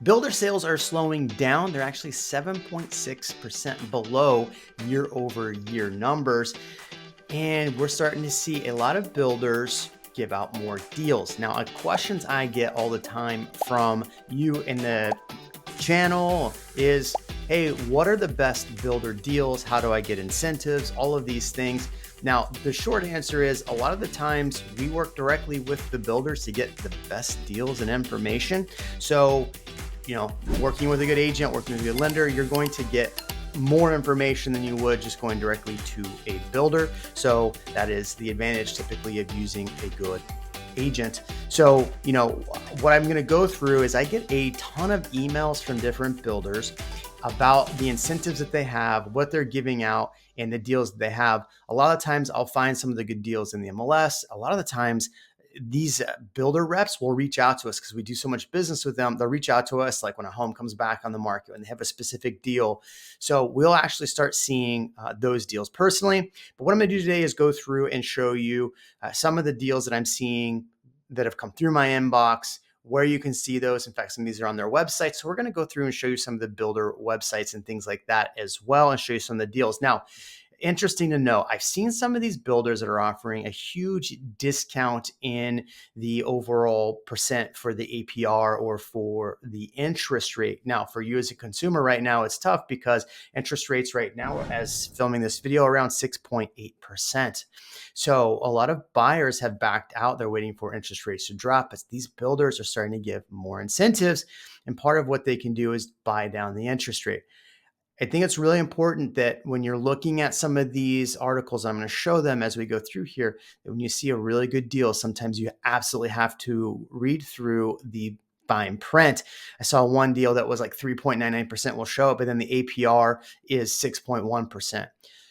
Builder sales are slowing down. They're actually 7.6% below year over year numbers. And we're starting to see a lot of builders give out more deals. Now, questions I get all the time from you in the channel is, hey, what are the best builder deals? How do I get incentives? All of these things. Now, the short answer is a lot of the times we work directly with the builders to get the best deals and information. So, working with a good agent, working with a good lender, you're going to get more information than you would just going directly to a builder. So that is the advantage typically of using a good agent. So, what I'm going to go through is I get a ton of emails from different builders about the incentives that they have, what they're giving out, and the deals that they have. A lot of times I'll find some of the good deals in the MLS. A lot of the times these builder reps will reach out to us because we do so much business with them. They'll reach out to us like when a home comes back on the market and they have a specific deal. So we'll actually start seeing those deals personally. But what I'm going to do today is go through and show you some of the deals that I'm seeing that have come through my inbox, where you can see those. In fact, some of these are on their website. So we're going to go through and show you some of the builder websites and things like that as well, and show you some of the deals. Now, interesting to know, I've seen some of these builders that are offering a huge discount in the overall percent for the APR or for the interest rate. Now, for you as a consumer right now, it's tough because interest rates right now, as filming this video, around 6.8%. So a lot of buyers have backed out. They're waiting for interest rates to drop, as these builders are starting to give more incentives. And part of what they can do is buy down the interest rate. I think it's really important that when you're looking at some of these articles, I'm going to show them as we go through here, that when you see a really good deal, sometimes you absolutely have to read through the fine print. I saw one deal that was like 3.99% will show up, but then the APR is 6.1%.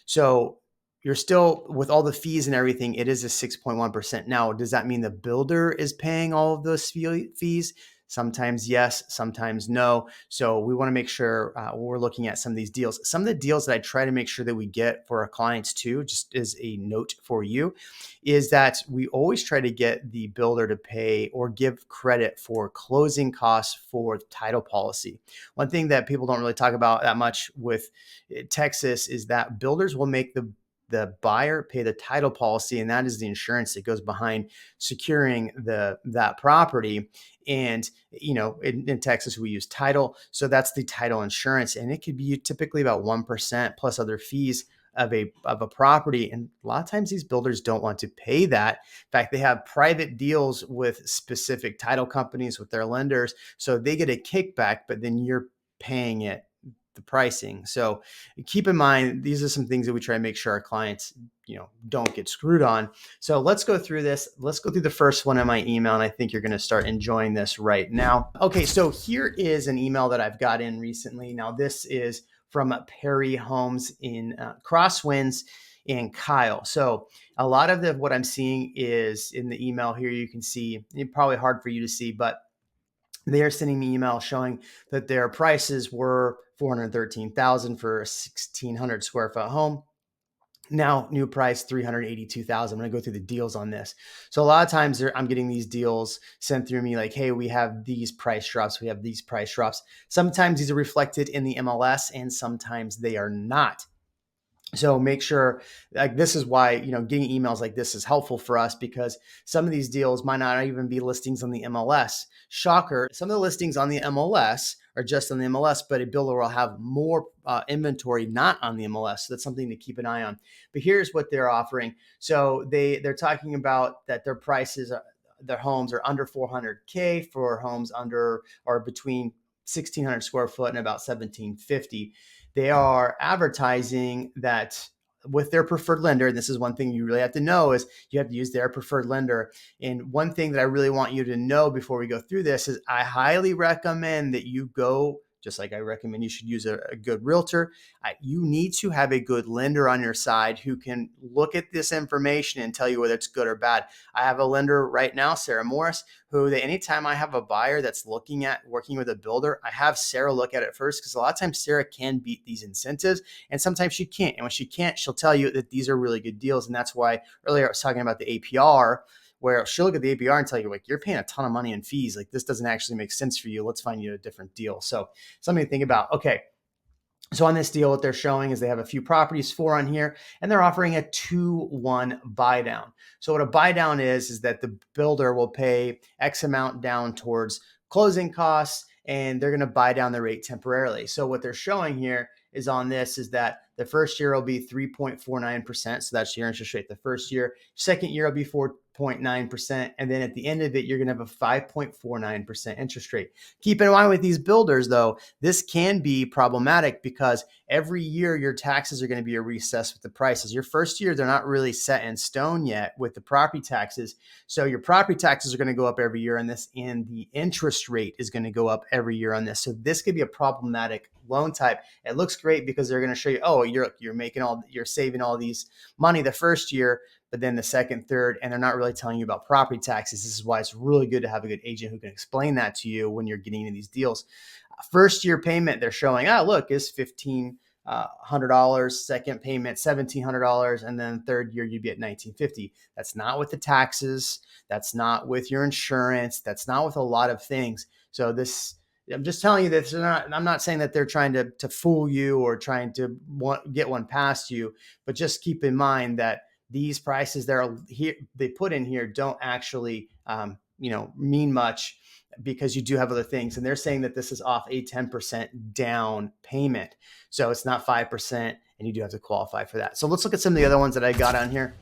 So you're still, with all the fees and everything, it is a 6.1%. Now, does that mean the builder is paying all of those fees? Sometimes yes, sometimes no. So we want to make sure when we're looking at some of these deals, some of the deals that I try to make sure that we get for our clients too, just as a note for you, is that we always try to get the builder to pay or give credit for closing costs for title policy. One thing that people don't really talk about that much with Texas is that builders will make the buyer pay the title policy, and that is the insurance that goes behind securing that property. And in Texas we use title, so that's the title insurance, and it could be typically about 1% plus other fees of a property. And a lot of times these builders don't want to pay that. In fact, they have private deals with specific title companies with their lenders, so they get a kickback, but then you're paying it, the pricing. So keep in mind, these are some things that we try to make sure our clients, don't get screwed on. So let's go through this. Let's go through the first one in my email, and I think you're going to start enjoying this right now. Okay, so here is an email that I've got in recently. Now, this is from Perry Homes in Crosswinds and Kyle. So a lot of what I'm seeing is in the email here. You can see, it's probably hard for you to see, but they are sending me email showing that their prices were $413,000 for a 1,600 square foot home. Now, new price, $382,000. I'm going to go through the deals on this. So a lot of times I'm getting these deals sent through me like, hey, we have these price drops. We have these price drops. Sometimes these are reflected in the MLS and sometimes they are not. So make sure, like, this is why, getting emails like this is helpful for us, because some of these deals might not even be listings on the MLS. Shocker. Some of the listings on the MLS are just on the MLS, but a builder will have more inventory not on the MLS. So that's something to keep an eye on. But here's what they're offering. So they're talking about that their prices, their homes are under 400K for homes under or between 1,600 square foot and about 1,750. They are advertising that with their preferred lender, and this is one thing you really have to know, is you have to use their preferred lender. And one thing that I really want you to know before we go through this is I highly recommend that you go, just like I recommend you should use a good realtor, you need to have a good lender on your side who can look at this information and tell you whether it's good or bad. I have a lender right now, Sarah Morris, who anytime I have a buyer that's looking at working with a builder, I have Sarah look at it first, because a lot of times Sarah can beat these incentives and sometimes she can't. And when she can't, she'll tell you that these are really good deals. And that's why earlier I was talking about the APR. where she'll look at the APR and tell you, like, you're paying a ton of money in fees. Like, this doesn't actually make sense for you. Let's find you a different deal. So something to think about. Okay. So on this deal, what they're showing is they have a few properties, 4 on here, and they're offering a 2-1 buy down. So what a buy down is that the builder will pay X amount down towards closing costs, and they're going to buy down the rate temporarily. So what they're showing here is on this is that the first year will be 3.49%. So that's your interest rate the first year. Second year will be 4.9%. And then at the end of it, you're going to have a 5.49% interest rate. Keep in mind with these builders, though, this can be problematic because every year your taxes are going to be reassessed with the prices. Your first year, they're not really set in stone yet with the property taxes. So your property taxes are going to go up every year on this, and the interest rate is going to go up every year on this. So this could be a problematic loan type. It looks great because they're going to show you, oh, you're saving all these money the first year, but then the second, third, and they're not really telling you about property taxes. This is why it's really good to have a good agent who can explain that to you when you're getting into these deals. First year payment, they're showing, look, is $1,500. Second payment, $1,700, and then third year you'd be at $1,950. That's not with the taxes. That's not with your insurance. That's not with a lot of things. So I'm just telling you that I'm not saying that they're trying to fool you or trying to get one past you, but just keep in mind that these prices they put in here don't actually mean much, because you do have other things. And they're saying that this is off a 10% down payment. So it's not 5%, and you do have to qualify for that. So let's look at some of the other ones that I got on here.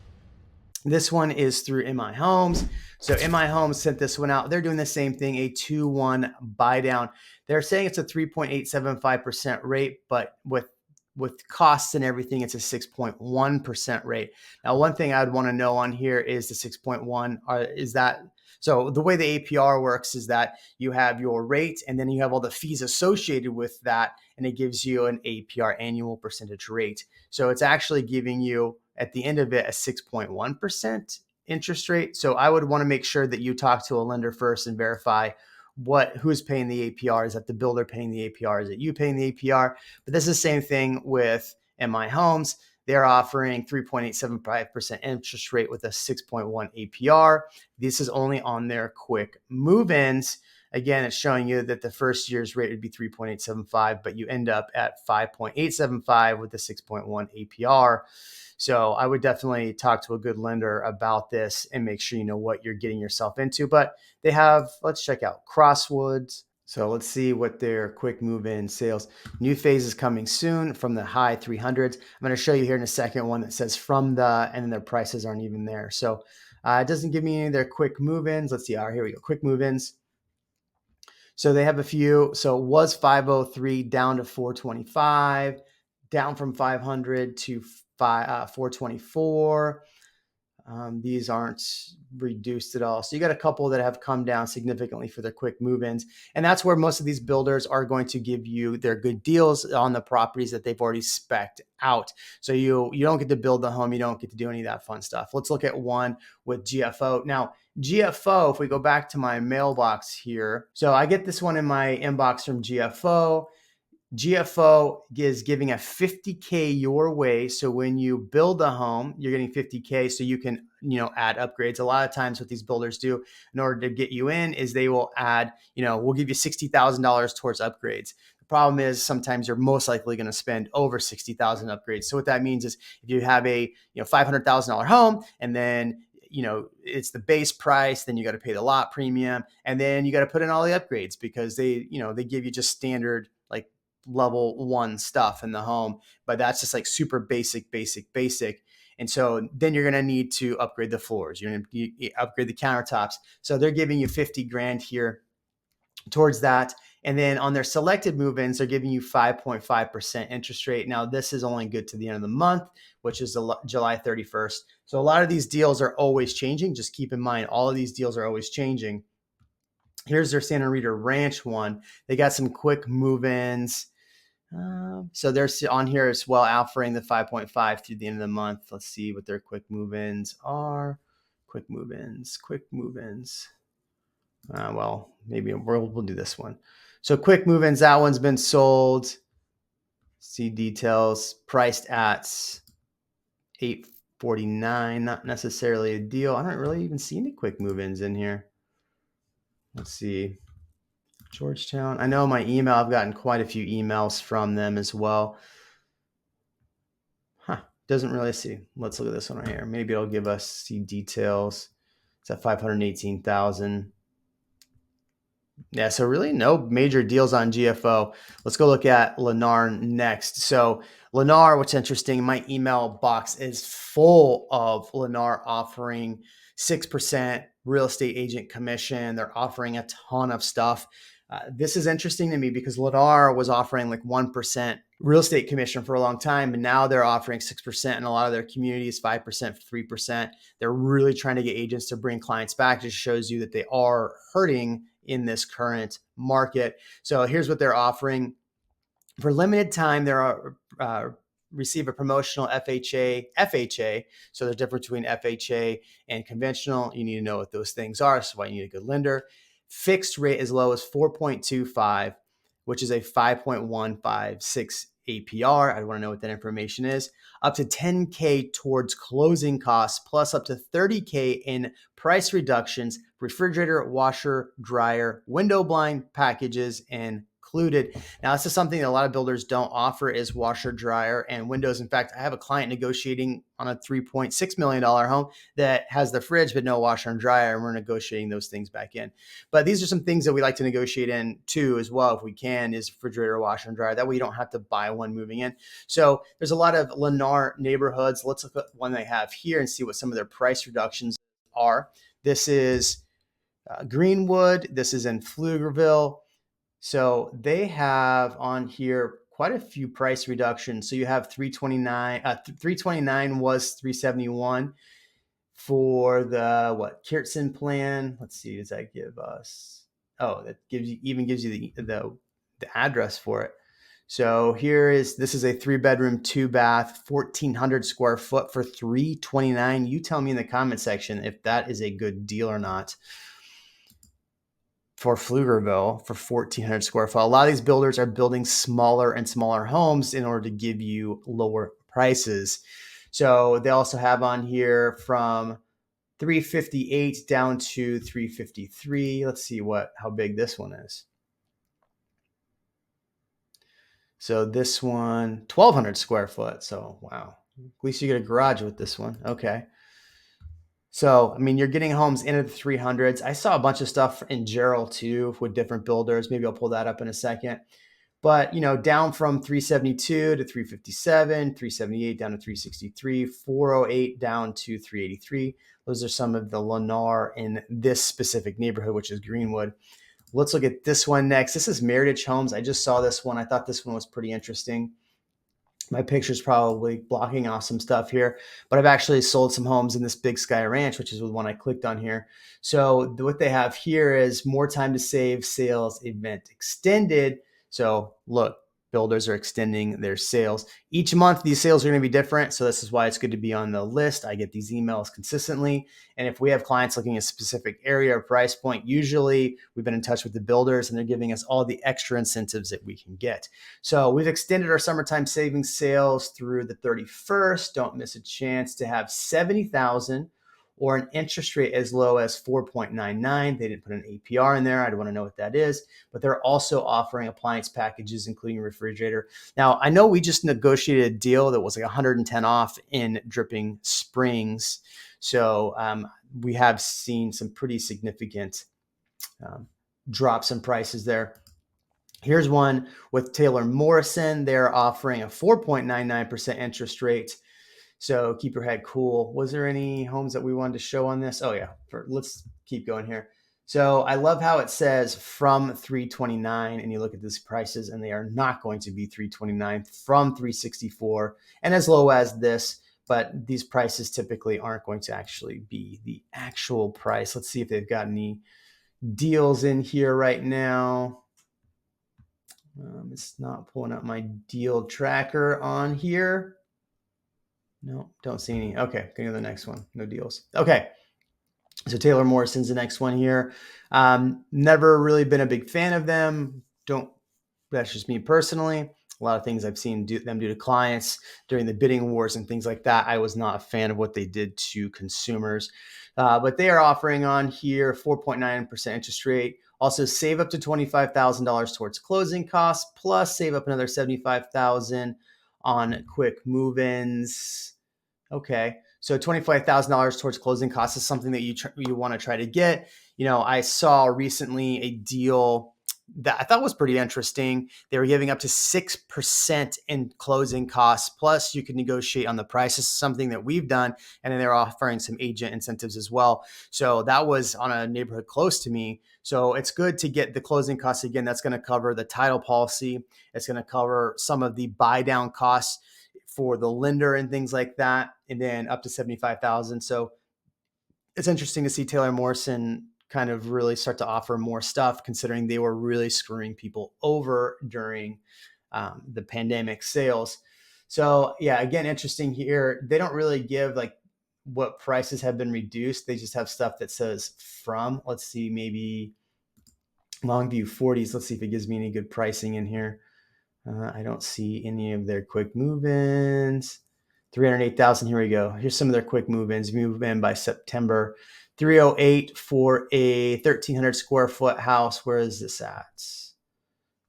This one is through MI Homes. So MI Homes sent this one out. They're doing the same thing, a 2-1 buy down. They're saying it's a 3.875% rate, but with costs and everything, it's a 6.1% rate. Now, one thing I would want to know on here is the 6.1. So the way the APR works is that you have your rate, and then you have all the fees associated with that, and it gives you an APR, annual percentage rate. So it's actually giving you, at the end of it, a 6.1% interest rate. So I would want to make sure that you talk to a lender first and verify who's paying the APR. Is that the builder paying the APR? Is it you paying the APR? But this is the same thing with MI Homes. They're offering 3.875% interest rate with a 6.1 APR. This is only on their quick move-ins. Again, it's showing you that the first year's rate would be 3.875, but you end up at 5.875 with the 6.1 APR. So I would definitely talk to a good lender about this and make sure you know what you're getting yourself into. But they have, let's check out Crosswoods. So let's see what their quick move-in sales. New phase is coming soon from the high 300s. I'm going to show you here in a second one that says and then their prices aren't even there. So it doesn't give me any of their quick move-ins. Let's see. All right, here we go. Quick move-ins. So they have a few. So it was 503 down to 425, down from 500 to 424. These aren't reduced at all. So you got a couple that have come down significantly for their quick move-ins. And that's where most of these builders are going to give you their good deals on the properties that they've already spec'd out. So you don't get to build the home. You don't get to do any of that fun stuff. Let's look at one with GFO. Now, GFO, if we go back to my mailbox here. So I get this one in my inbox from GFO. GFO is giving a $50K your way. So when you build a home, you're getting $50K so you can, add upgrades. A lot of times what these builders do in order to get you in is they will add, we'll give you $60,000 towards upgrades. The problem is sometimes you're most likely going to spend over $60,000 upgrades. So what that means is if you have a, $500,000 home, and then it's the base price, then you got to pay the lot premium, and then you got to put in all the upgrades because they give you just standard, like, level 1 stuff in the home, but that's just like super basic. And so then you're going to need to upgrade the floors. You're going to upgrade the countertops. So they're giving you 50 grand here towards that. And then on their selected move-ins, they're giving you 5.5% interest rate. Now, this is only good to the end of the month, which is July 31st. So a lot of these deals are always changing. Just keep in mind, all of these deals are always changing. Here's their Santa Rita Ranch one. They got some quick move-ins. So they're on here as well, offering the 5.5 through the end of the month. Let's see what their quick move-ins are. Quick move-ins. Well, maybe we'll do this one. So quick move-ins, that one's been sold. See details, priced at 49, not necessarily a deal. I don't really even see any quick move-ins in here. Let's see. Georgetown. I know my email, I've gotten quite a few emails from them as well. Doesn't really see. Let's look at this one right here. Maybe it'll give us see details. It's at 518,000. Yeah, so really no major deals on GFO. Let's go look at Lennar next. So Lennar, what's interesting, my email box is full of Lennar offering 6% real estate agent commission. They're offering a ton of stuff. This is interesting to me because Lennar was offering like 1% real estate commission for a long time, and now they're offering 6% in a lot of their communities, 5%, 3%. They're really trying to get agents to bring clients back. Just shows you that they are hurting in this current market. So here's what they're offering. For limited time, they're receive a promotional FHA. So the difference between FHA and conventional, you need to know what those things are. So why you need a good lender. Fixed rate as low as 4.25, which is a 5.156 APR. I want to know what that information is. Up to 10K towards closing costs, plus up to 30K in price reductions, refrigerator, washer, dryer, window blind packages, and included. Now, this is something that a lot of builders don't offer is washer, dryer, and windows. In fact, I have a client negotiating on a $3.6 million home that has the fridge, but no washer and dryer, and we're negotiating those things back in. But these are some things that we like to negotiate in too as well, if we can, is refrigerator, washer, and dryer. That way you don't have to buy one moving in. So there's a lot of Lennar neighborhoods. Let's look at one they have here and see what some of their price reductions are. This is Greenwood. This is in Pflugerville. So they have on here quite a few price reductions. So you have 329, 329 was 371 for the Kirtson plan. Let's see, does that give us? Oh, that gives you the address for it. So this is a 3-bedroom, 2-bath, 1,400 square foot for 329. You tell me in the comment section if that is a good deal or not. For Pflugerville for 1,400 square foot. A lot of these builders are building smaller and smaller homes in order to give you lower prices. So they also have on here from 358 down to 353. Let's see how big this one is. So this one, 1,200 square foot. So wow, at least you get a garage with this one. Okay. So, I mean, you're getting homes into the 300s. I saw a bunch of stuff in Gerald too with different builders. Maybe I'll pull that up in a second. But, down from 372 to 357, 378 down to 363, 408 down to 383. Those are some of the Lennar in this specific neighborhood, which is Greenwood. Let's look at this one next. This is Meritage Homes. I just saw this one. I thought this one was pretty interesting. My picture's probably blocking off some stuff here, but I've actually sold some homes in this Big Sky Ranch, which is the one I clicked on here. So what they have here is more time to save, sales event extended. So look, builders are extending their sales. Each month, these sales are going to be different. So this is why it's good to be on the list. I get these emails consistently. And if we have clients looking at a specific area or price point, usually we've been in touch with the builders and they're giving us all the extra incentives that we can get. So we've extended our summertime savings sales through the 31st. Don't miss a chance to have 70,000 or an interest rate as low as 4.99. They didn't put an APR in there. I don't want to know what that is, but they're also offering appliance packages, including a refrigerator. Now, I know we just negotiated a deal that was like 110 off in Dripping Springs. So we have seen some pretty significant drops in prices there. Here's one with Taylor Morrison. They're offering a 4.99% interest rate. So keep your head cool. Was there any homes that we wanted to show on this? Oh yeah, let's keep going here. So I love how it says from 329 and you look at these prices and they are not going to be 329 from 364 and as low as this, but these prices typically aren't going to actually be the actual price. Let's see if they've got any deals in here right now. It's not pulling up my deal tracker on here. No, don't see any. Okay, go to the next one. No deals. Okay. So Taylor Morrison's the next one here. Never really been a big fan of them. That's just me personally. A lot of things I've seen them do to clients during the bidding wars and things like that. I was not a fan of what they did to consumers. But they are offering on here 4.9% interest rate. Also save up to $25,000 towards closing costs, plus save up another $75,000 on quick move-ins. Okay. So $25,000 towards closing costs is something that you want to try to get. I saw recently a deal that I thought was pretty interesting. They were giving up to 6% in closing costs. Plus, you could negotiate on the price. This is something that we've done. And then they're offering some agent incentives as well. So that was on a neighborhood close to me. So it's good to get the closing costs. Again, that's going to cover the title policy. It's going to cover some of the buy down costs for the lender and things like that. And then up to $75,000. So it's interesting to see Taylor Morrison kind of really start to offer more stuff, considering they were really screwing people over during the pandemic sales. So yeah, again, interesting here. They don't really give like what prices have been reduced. They just have stuff that says from, let's see, maybe Longview 40s. Let's see if it gives me any good pricing in here. I don't see any of their quick move-ins. 308,000. Here we go. Here's some of their quick move-ins. Move in by September. 308 for a 1,300 square foot house. Where is this at?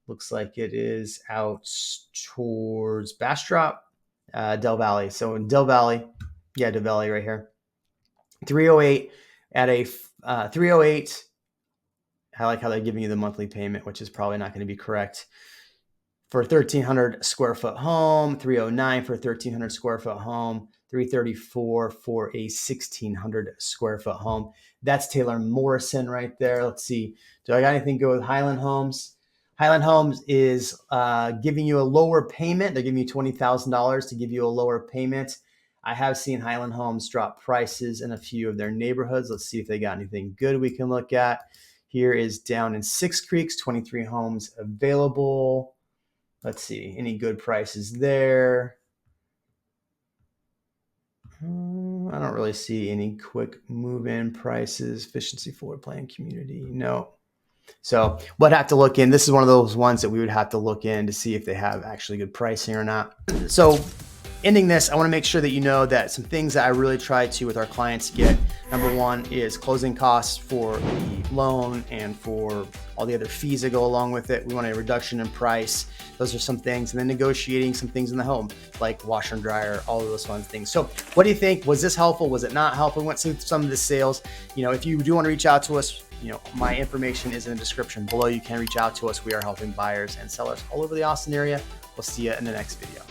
Looks like it is out towards Bastrop, Del Valley. So in Del Valley, yeah, Del Valley right here. 308 at a 308. I like how they're giving you the monthly payment, which is probably not going to be correct. For a 1,300 square foot home, 309 for a 1,300 square foot home, 334 for a 1,600 square foot home. That's Taylor Morrison right there. Let's see. Do I got anything to go with Highland Homes? Highland Homes is giving you a lower payment. They're giving you $20,000 to give you a lower payment. I have seen Highland Homes drop prices in a few of their neighborhoods. Let's see if they got anything good we can look at. Here is down in Six Creeks, 23 homes available. Let's see, any good prices there? I don't really see any quick move-in prices, efficiency floor plan community. No. So we'll have to look in. This is one of those ones that we would have to look in to see if they have actually good pricing or not. So ending this, I want to make sure that you know that some things that I really try to with our clients get. Number one is closing costs for the loan and for all the other fees that go along with it. We want a reduction in price. Those are some things. And then negotiating some things in the home, like washer and dryer, all of those fun things. So what do you think? Was this helpful? Was it not helpful? We went through some of the sales. If you do want to reach out to us, my information is in the description below. You can reach out to us. We are helping buyers and sellers all over the Austin area. We'll see you in the next video.